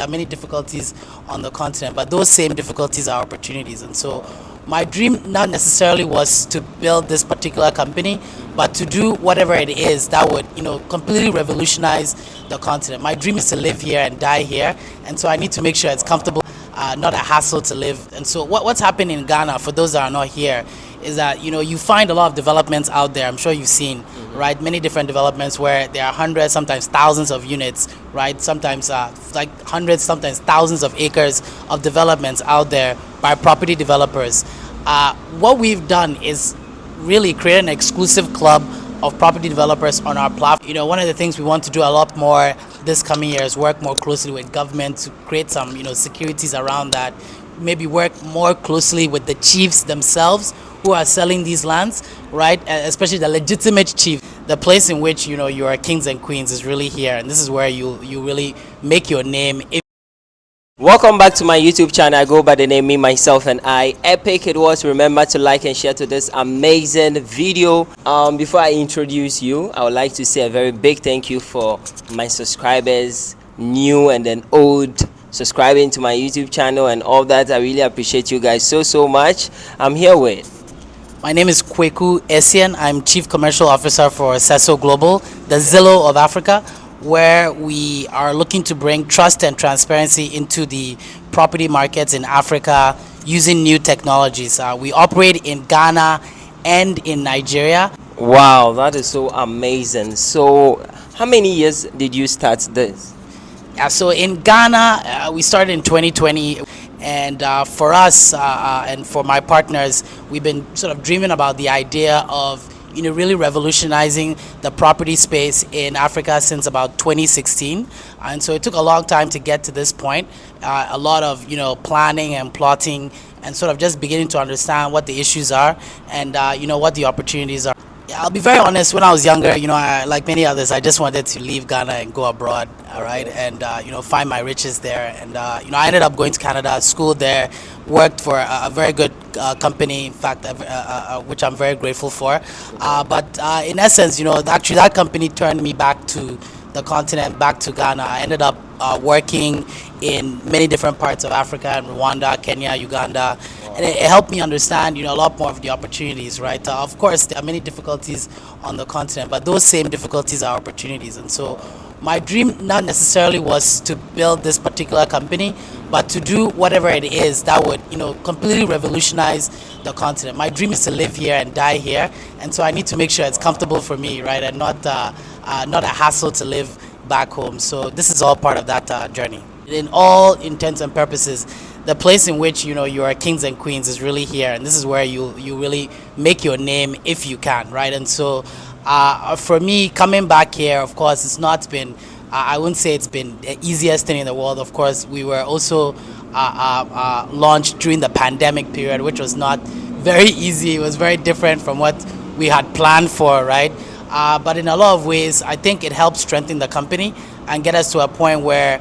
There are many difficulties on the continent, but those same difficulties are opportunities. And so my dream not necessarily was to build this particular company, but to do whatever it is that would, completely revolutionize the continent. My dream is to live here and die here, and so I need to make sure it's comfortable, not a hassle to live. And so what's happening in Ghana, for those that are not here, is that you find a lot of developments out there. I'm sure you've seen, right? Many different developments where there are hundreds, sometimes thousands of units, right? Sometimes like hundreds, sometimes thousands of acres of developments out there by property developers. What we've done is really create an exclusive club of property developers on our platform. One of the things we want to do a lot more this coming year is work more closely with government to create some, securities around that. Maybe work more closely with the chiefs themselves who are selling these lands, right? Especially the legitimate chief. The place in which you are kings and queens is really here, and this is where you really make your name. Welcome back to my YouTube channel. I go by the name Me, Myself, and I. Epic it was. Remember to like and share to this amazing video. Before I introduce you, I would like to say a very big thank you for my subscribers, new and then old, subscribing to my YouTube channel and all that. I really appreciate you guys so much. I'm here with... My name is Kweku Essien. I'm Chief Commercial Officer for Ceso Global, the Zillow of Africa, where we are looking to bring trust and transparency into the property markets in Africa using new technologies. We operate in Ghana and in Nigeria. Wow, that is so amazing. So how many years did you start this? So in Ghana, we started in 2020. And for us and for my partners, we've been sort of dreaming about the idea of really revolutionizing the property space in Africa since about 2016. And so it took a long time to get to this point. A lot of planning and plotting and sort of just beginning to understand what the issues are and what the opportunities are. I'll be very honest, when I was younger, like many others, I just wanted to leave Ghana and go abroad, all right, and, find my riches there. And, I ended up going to Canada, schooled there, worked for a very good company, in fact, which I'm very grateful for. But in essence, actually that company turned me back to the continent, back to Ghana. I ended up working in many different parts of Africa, in Rwanda, Kenya, Uganda, and it helped me understand, a lot more of the opportunities, right? Of course, there are many difficulties on the continent, but those same difficulties are opportunities. And so my dream not necessarily was to build this particular company, but to do whatever it is that would, completely revolutionize the continent. My dream is to live here and die here, and so I need to make sure it's comfortable for me, right, and not a hassle to live back home. So this is all part of that journey. In all intents and purposes, the place in which you are kings and queens is really here, and this is where you really make your name if you can, right? And so for me, coming back here, of course, it's not been I wouldn't say it's been the easiest thing in the world. Of course, we were also launched during the pandemic period, which was not very easy. It was very different from what we had planned for, right? But in a lot of ways, I think it helped strengthen the company and get us to a point where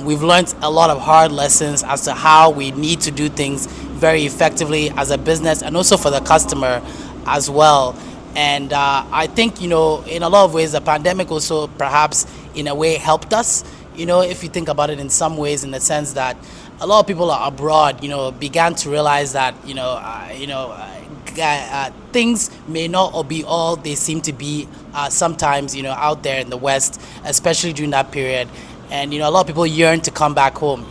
we've learned a lot of hard lessons as to how we need to do things very effectively as a business and also for the customer as well. And I think, in a lot of ways, the pandemic also perhaps in a way helped us, if you think about it in some ways, in the sense that a lot of people abroad, began to realize that, things may not be all they seem to be sometimes, out there in the West, especially during that period. And, a lot of people yearn to come back home.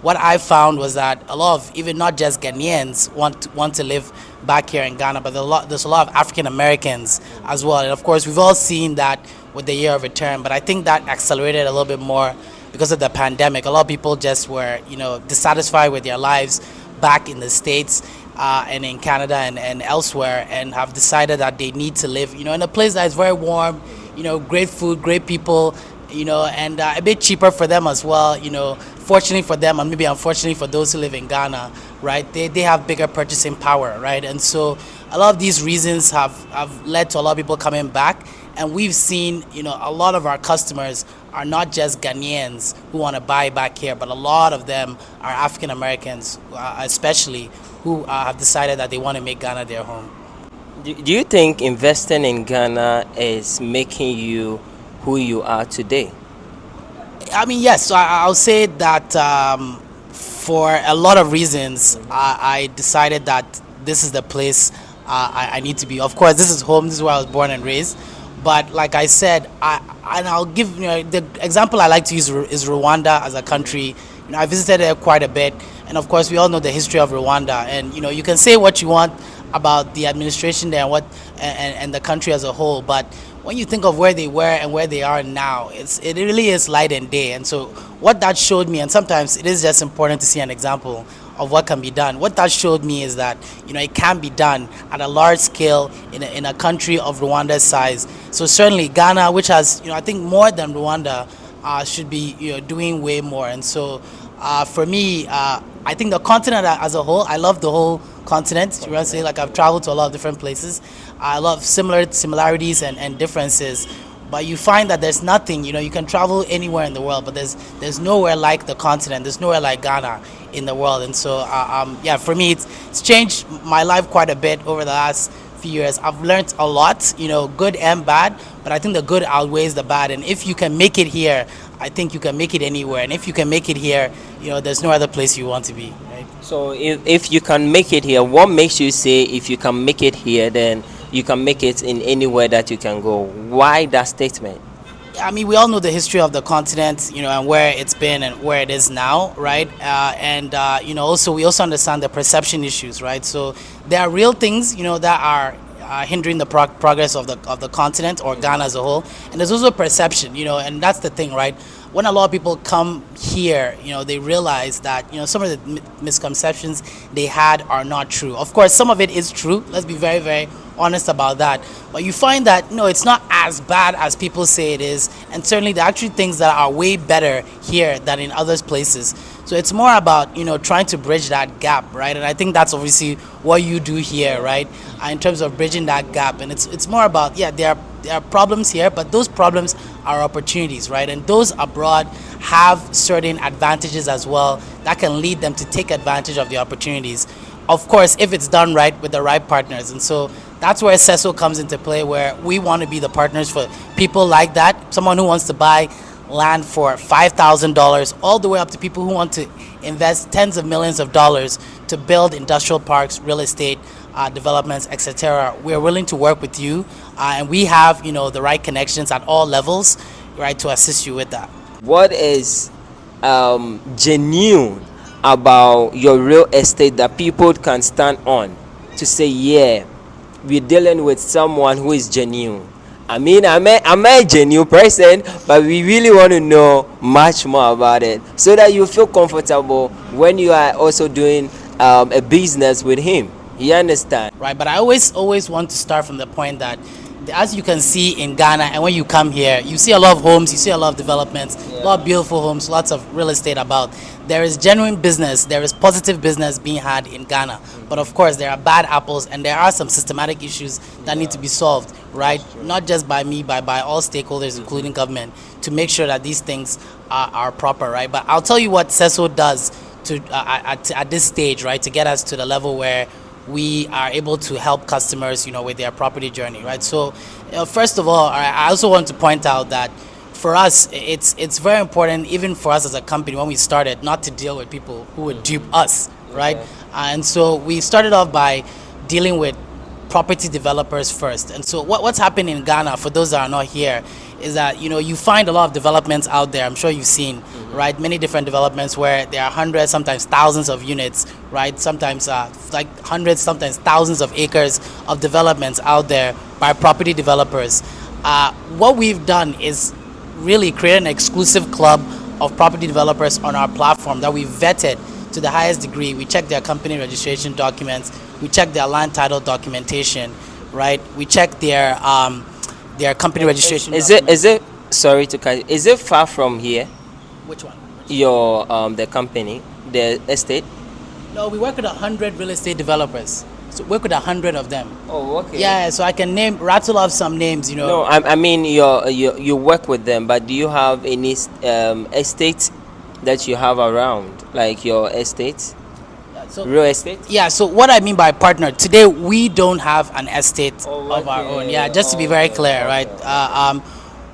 What I found was that a lot of, even not just Ghanaians want to live back here in Ghana, but there's a lot of African Americans as well. And of course, we've all seen that with the year of return, but I think that accelerated a little bit more because of the pandemic. A lot of people just were, dissatisfied with their lives back in the States and in Canada and elsewhere, and have decided that they need to live, in a place that is very warm, great food, great people, and a bit cheaper for them as well. Fortunately for them, and maybe unfortunately for those who live in Ghana, right? They have bigger purchasing power, right? And so a lot of these reasons have led to a lot of people coming back. And we've seen, a lot of our customers are not just Ghanaians who want to buy back here, but a lot of them are African Americans, especially, who have decided that they want to make Ghana their home. Do you think investing in Ghana is making you who you are today? I mean, yes. So I'll say that for a lot of reasons, I decided that this is the place I need to be. Of course, this is home. This is where I was born and raised. But like I said, and I'll give the example I like to use is Rwanda as a country. I visited it quite a bit, and of course, we all know the history of Rwanda. And you can say what you want about the administration there and and the country as a whole, but when you think of where they were and where they are now, it really is light and day. And so what that showed me, and sometimes it is just important to see an example of what can be done. What that showed me is that it can be done at a large scale in a country of Rwanda's size. So certainly Ghana, which has I think more than Rwanda, should be doing way more. And so for me, I think the continent as a whole, I love the whole continent. You want to say, like, I've traveled to a lot of different places. I love similarities and differences. But you find that there's nothing, you can travel anywhere in the world, but there's nowhere like the continent. There's nowhere like Ghana in the world. And so, yeah, for me, it's changed my life quite a bit over the last few years. I've learned a lot, good and bad, but I think the good outweighs the bad. And if you can make it here, I think you can make it anywhere. And if you can make it here, there's no other place you want to be, right? So if you can make it here, what makes you say if you can make it here, then you can make it in anywhere that you can go? Why that statement? I mean, we all know the history of the continent, and where it's been and where it is now, right? Also we also understand the perception issues, right? So there are real things, that are hindering the progress of the continent or Ghana as a whole, and there's also perception, and that's the thing, right? When a lot of people come here, they realize that some of the misconceptions they had are not true. Of course, some of it is true. Let's be very, very honest about that. But you find that it's not as bad as people say it is, and certainly there are actually things that are way better here than in other places. So it's more about trying to bridge that gap, right? And I think that's obviously what you do here, right? In terms of bridging that gap, and it's more about, yeah, there are problems here, but those problems are opportunities, right? And those abroad have certain advantages as well that can lead them to take advantage of the opportunities. Of course, if it's done right with the right partners. And so that's where Ceso comes into play, where we want to be the partners for people like that. Someone who wants to buy land for $5,000, all the way up to people who want to invest tens of millions of dollars to build industrial parks, real estate developments, etc. We're willing to work with you, and we have the right connections at all levels, right, to assist you with that. What is genuine about your real estate that people can stand on to say, yeah, we're dealing with someone who is genuine? I mean, I'm a genuine person, but we really want to know much more about it so that you feel comfortable when you are also doing a business with him. You understand? Right, but I always want to start from the point that, as you can see in Ghana, and when you come here, you see a lot of homes, you see a lot of developments, a lot of beautiful homes, lots of real estate about. There is genuine business, there is positive business being had in Ghana. But of course, there are bad apples, and there are some systematic issues that need to be solved, right? Not just by me, but by all stakeholders, including government, to make sure that these things are proper, right? But I'll tell you what Ceso does at this stage, right, to get us to the level where we are able to help customers, with their property journey, right? So, first of all, I also want to point out that for us, it's very important, even for us as a company, when we started, not to deal with people who would dupe us, right? Okay. And so we started off by dealing with property developers first. And so what's happening in Ghana, for those that are not here, is that you find a lot of developments out there. I'm sure you've seen, right, many different developments where there are hundreds, sometimes thousands of units, right, sometimes like hundreds, sometimes thousands of acres of developments out there by property developers. What we've done is really create an exclusive club of property developers on our platform that we vetted to the highest degree. We check their company registration documents, we check their land title documentation, right, we check their company registration. Is it sorry to cut, is it far from here? Which one? Your the company, the estate? No, we work with 100 real estate developers. So work with 100 of them. Oh, okay. Yeah, so I can rattle off some names, No, I mean you work with them, but do you have any estates that you have around, like your estates? So, real estate? Yeah, so what I mean by partner, today we don't have an estate of our own. Yeah, just to be very clear, right?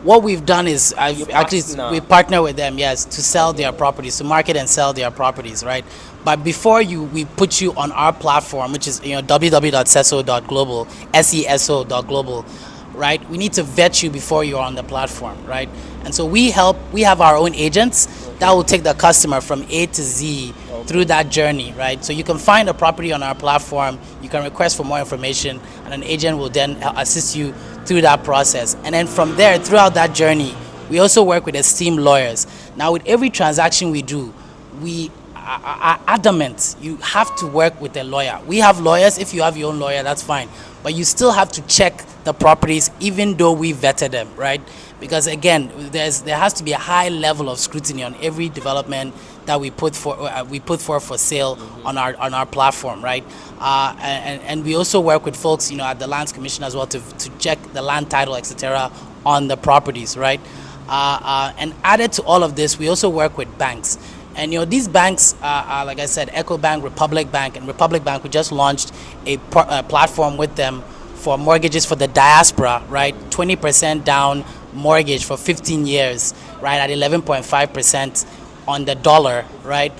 What we've done is we partner. partner with them, yes, to sell their Okay. properties, to market and sell their properties, right? But before we put you on our platform, which is www.ceso.global, seso.global, right? We need to vet you before you're on the platform, right? And so we have our own agents that will take the customer from A to Z through that journey, right? So you can find a property on our platform, you can request for more information, and an agent will then assist you through that process. And then from there, throughout that journey, we also work with esteemed lawyers. Now, with every transaction we do, we are adamant you have to work with a lawyer. We have lawyers. If you have your own lawyer, that's fine, but you still have to check the properties even though we vetted them, right? Because again, there has to be a high level of scrutiny on every development that we put forth for sale on our platform, right? And we also work with folks, at the Lands Commission as well, to check the land title, etc., on the properties, right? And added to all of this, we also work with banks. And these banks are, like I said, Echo Bank, Republic Bank, and Republic Bank. We just launched a platform with them for mortgages for the diaspora, right? 20% down mortgage for 15 years, right, at 11.5% on the dollar, right?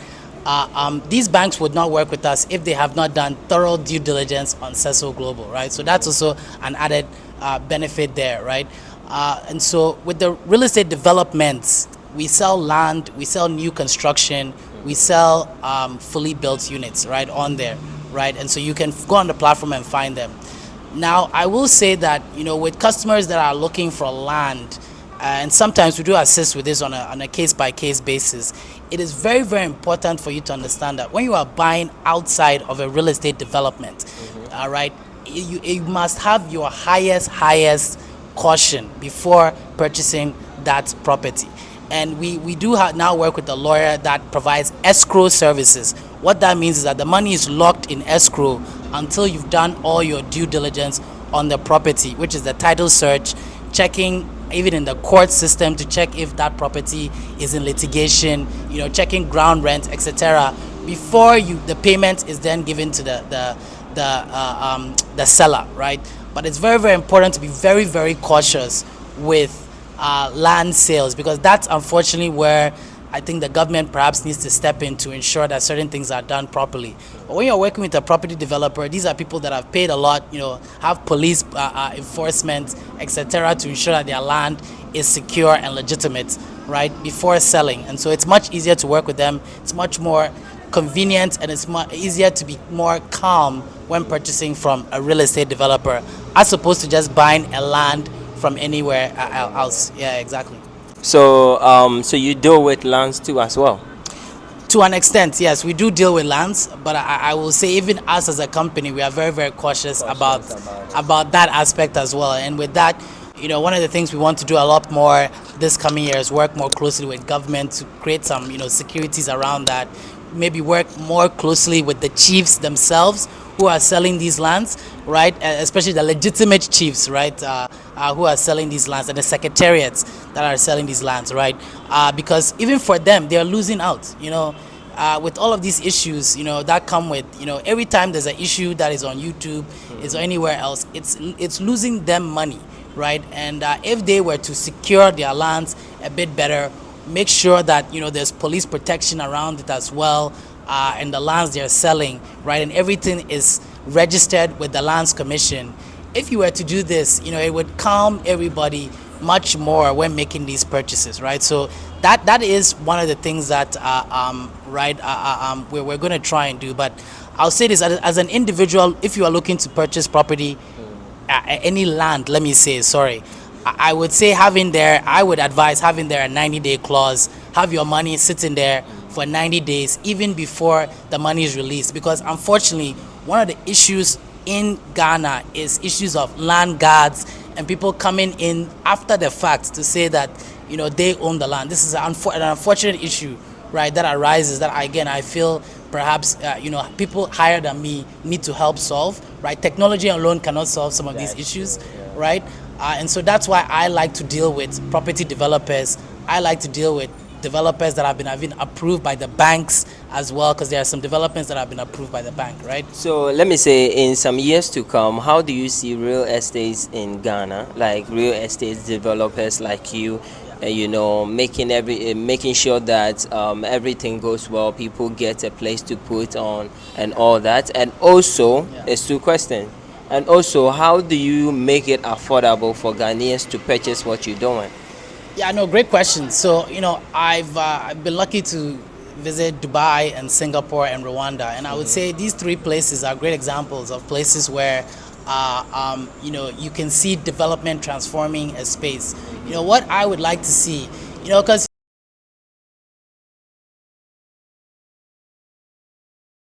These banks would not work with us if they have not done thorough due diligence on Ceso Global, right? So that's also an added benefit there, right? And so with the real estate developments, we sell land, we sell new construction, we sell fully built units, right, on there, right? And so you can go on the platform and find them. Now, I will say that, with customers that are looking for land, and sometimes we do assist with this on a case-by-case basis, it is very, very important for you to understand that when you are buying outside of a real estate development, all right, you must have your highest caution before purchasing that property. And we do now work with a lawyer that provides escrow services. What that means is that the money is locked in escrow until you've done all your due diligence on the property, which is the title search, checking even in the court system to check if that property is in litigation, checking ground rent, etc. Before the payment is then given to the seller, right? But it's very, very important to be very, very cautious with land sales, because that's unfortunately where I think the government perhaps needs to step in to ensure that certain things are done properly. But when you're working with a property developer, these are people that have paid a lot, have police enforcement, etc., to ensure that their land is secure and legitimate, right, before selling. And so it's much easier to work with them. It's much more convenient, and it's much easier to be more calm when purchasing from a real estate developer, as opposed to just buying a land from anywhere else. Yeah, exactly. So you deal with lands too as well? To an extent, yes, we do deal with lands, but I will say even us as a company, we are very, very cautious about that aspect as well. And with that, one of the things we want to do a lot more this coming year is work more closely with government to create some, securities around that. Maybe work more closely with the chiefs themselves who are selling these lands, right? Especially the legitimate chiefs, right? Who are selling these lands, and the secretariats that are selling these lands, right? Because even for them, they are losing out, with all of these issues, that come with, every time there's an issue that is on YouTube, is or anywhere else, it's losing them money, right? And if they were to secure their lands a bit better, make sure that, there's police protection around it as well, and the lands they're selling, right, and everything is registered with the Lands Commission. If you were to do this, it would calm everybody much more when making these purchases, right? So that is one of the things that we're going to try and do. But I'll say this, as an individual, if you are looking to purchase property, any land, let me say, sorry, I would say I would advise having there a 90-day clause. Have your money sitting there for 90 days, even before the money is released. Because unfortunately, one of the issues in Ghana is issues of land guards and people coming in after the fact to say that, they own the land. This is an unfortunate issue, right, that arises that, again, I feel perhaps, people higher than me need to help solve, right? Technology alone cannot solve some of these issues, right? And so that's why I like to deal with property developers. I like to deal with developers that have been approved by the banks as well, because there are some developments that have been approved by the bank, right? So let me say, in some years to come, how do you see real estates in Ghana, like real estate developers like you, making sure that everything goes well, people get a place to put on, and all that. And also, it's two questions. And also, how do you make it affordable for Ghanaians to purchase what you're doing? Yeah, no, great question. So, I've been lucky to visit Dubai and Singapore and Rwanda, and I would say these three places are great examples of places where, you can see development transforming a space. What I would like to see, because